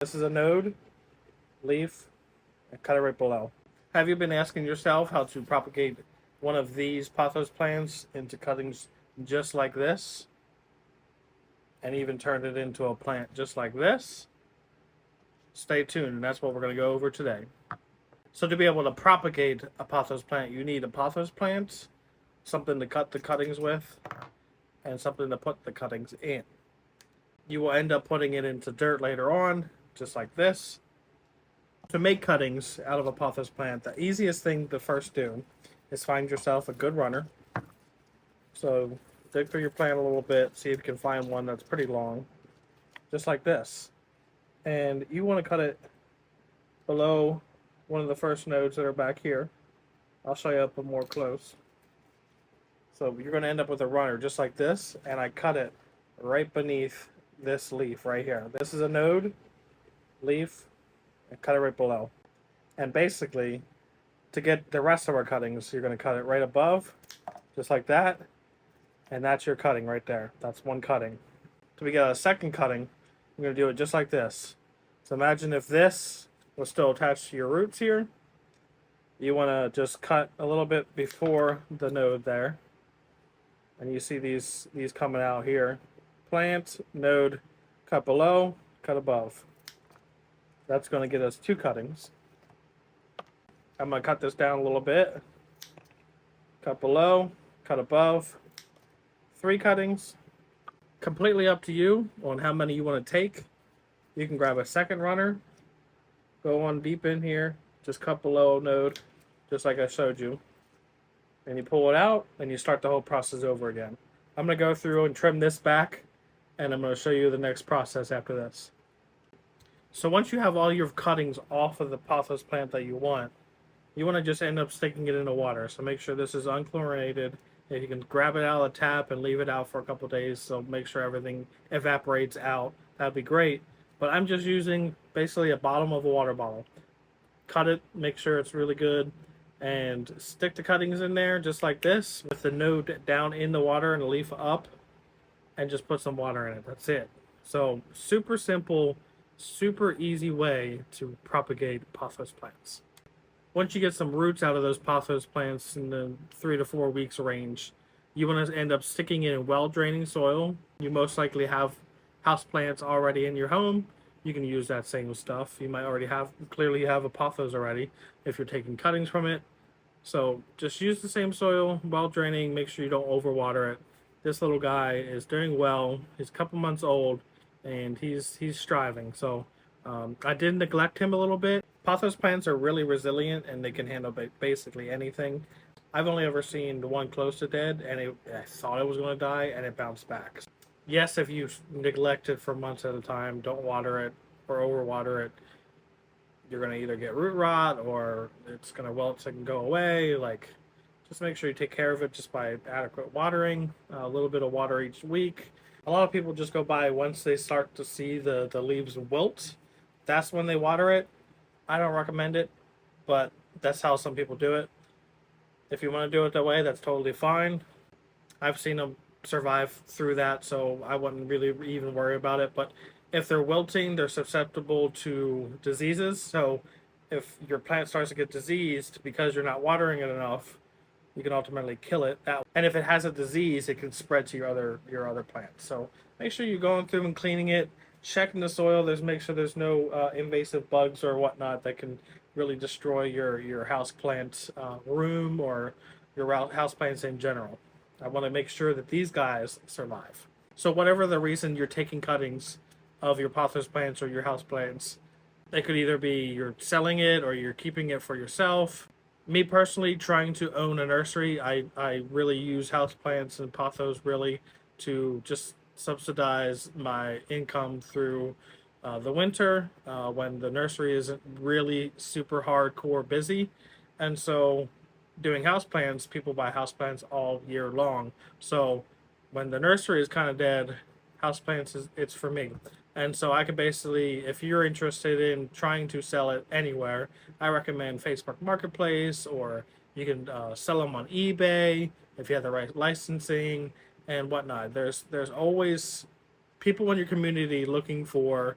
This is a node, leaf, and cut it right below. Have you been asking yourself how to propagate one of these pothos plants into cuttings just like this, and even turn it into a plant just like this? Stay tuned, and that's what we're going to go over today. So to be able to propagate a pothos plant, you need a pothos plant, something to cut the cuttings with, and something to put the cuttings in. You will end up putting it into dirt later on, just like this. To make cuttings out of a pothos plant, the easiest thing to first do is find yourself a good runner. So dig through your plant a little bit, see if you can find one that's pretty long, just like this. And you want to cut it below one of the first nodes that are back here. I'll show you up more close. So you're going to end up with a runner just like this, and I cut it right beneath this leaf right here. This is a node, leaf, and cut it right below. And basically, to get the rest of our cuttings, you're going to cut it right above, just like that, and that's your cutting right there. That's one cutting. To get a second cutting, I'm going to do it just like this. So imagine if this was still attached to your roots here. You want to just cut a little bit before the node there. And you see these coming out here. Plant, node, cut below, cut above. That's going to get us two cuttings. I'm going to cut this down a little bit. Cut below, cut above. Three cuttings. Completely up to you on how many you want to take. You can grab a second runner. Go on deep in here. Just cut below node, just like I showed you. And you pull it out, and you start the whole process over again. I'm going to go through and trim this back, and I'm going to show you the next process after this. So once you have all your cuttings off of the pothos plant that you want to just end up sticking it in the water. So make sure this is unchlorinated. If you can grab it out of the tap and leave it out for a couple days, so make sure everything evaporates out, that'd be great. But I'm just using basically a bottom of a water bottle. Cut it, make sure it's really good, and stick the cuttings in there just like this, with the node down in the water and the leaf up, and just put some water in it. That's it. So super simple, super easy way to propagate pothos plants. Once you get some roots out of those pothos plants in the 3 to 4 weeks range, you want to end up sticking it in well-draining soil. You most likely have house plants already in your home. You can use that same stuff. You might already clearly have a pothos already if you're taking cuttings from it. So just use the same soil, well-draining. Make sure you don't overwater it. This little guy is doing well. He's a couple months old, and he's striving. So I did neglect him a little bit. Pothos plants are really resilient, and they can handle basically anything. I've only ever seen the one close to dead, and I thought it was going to die, and it bounced back. Yes, if you neglect it for months at a time, don't water it or overwater it, you're going to either get root rot or it's going to wilt and go away. Just make sure you take care of it just by adequate watering, a little bit of water each week. A lot of people just go by once they start to see the leaves wilt. That's when they water it. I don't recommend it, but that's how some people do it. If you want to do it that way, that's totally fine. I've seen them survive through that, so I wouldn't really even worry about it. But if they're wilting, they're susceptible to diseases. So if your plant starts to get diseased because you're not watering it enough, you can ultimately kill it. And if it has a disease, it can spread to your other plants. So make sure you're going through and cleaning it, checking the soil. Make sure there's no invasive bugs or whatnot that can really destroy your house plant room or your house plants in general. I want to make sure that these guys survive. So whatever the reason you're taking cuttings of your pothos plants or your house plants, it could either be you're selling it or you're keeping it for yourself. Me personally, trying to own a nursery, I really use house plants and pothos really to just subsidize my income through the winter when the nursery isn't really super hardcore busy. And so doing houseplants, people buy houseplants all year long. So when the nursery is kind of dead, houseplants it's for me. And so I could basically, if you're interested in trying to sell it anywhere, I recommend Facebook Marketplace, or you can sell them on eBay if you have the right licensing and whatnot. There's always people in your community looking for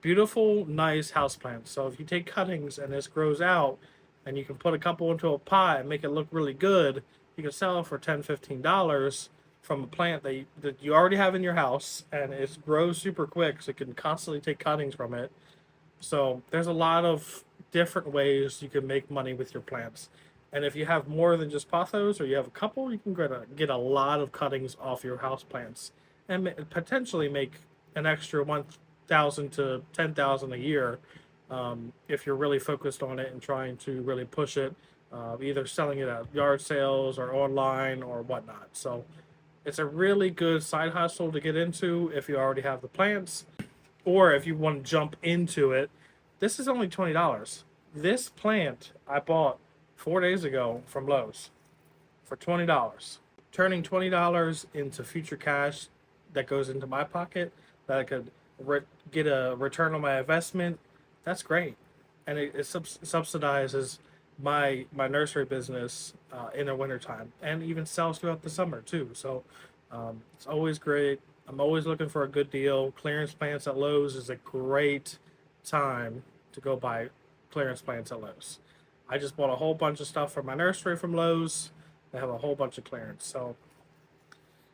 beautiful, nice houseplants. So if you take cuttings and this grows out, and you can put a couple into a pot and make it look really good, you can sell it for $10, $15 from a plant that you already have in your house, and it grows super quick, so you can constantly take cuttings from it. So there's a lot of different ways you can make money with your plants. And if you have more than just pothos, or you have a couple, you can get a lot of cuttings off your house plants and potentially make an extra 1,000 to 10,000 a year, if you're really focused on it and trying to really push it, either selling it at yard sales or online or whatnot. So it's a really good side hustle to get into if you already have the plants, or if you want to jump into it. This is only $20. This plant I bought 4 days ago from Lowe's for $20. Turning $20 into future cash that goes into my pocket, that I could get a return on my investment. That's great, and it subsidizes my nursery business in the wintertime, and even sells throughout the summer too. So it's always great. I'm always looking for a good deal. Clearance plants at Lowe's is a great time to go buy clearance plants at Lowe's. I just bought a whole bunch of stuff for my nursery from Lowe's. They have a whole bunch of clearance. So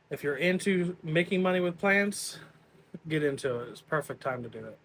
if you're into making money with plants, get into it. It's a perfect time to do it.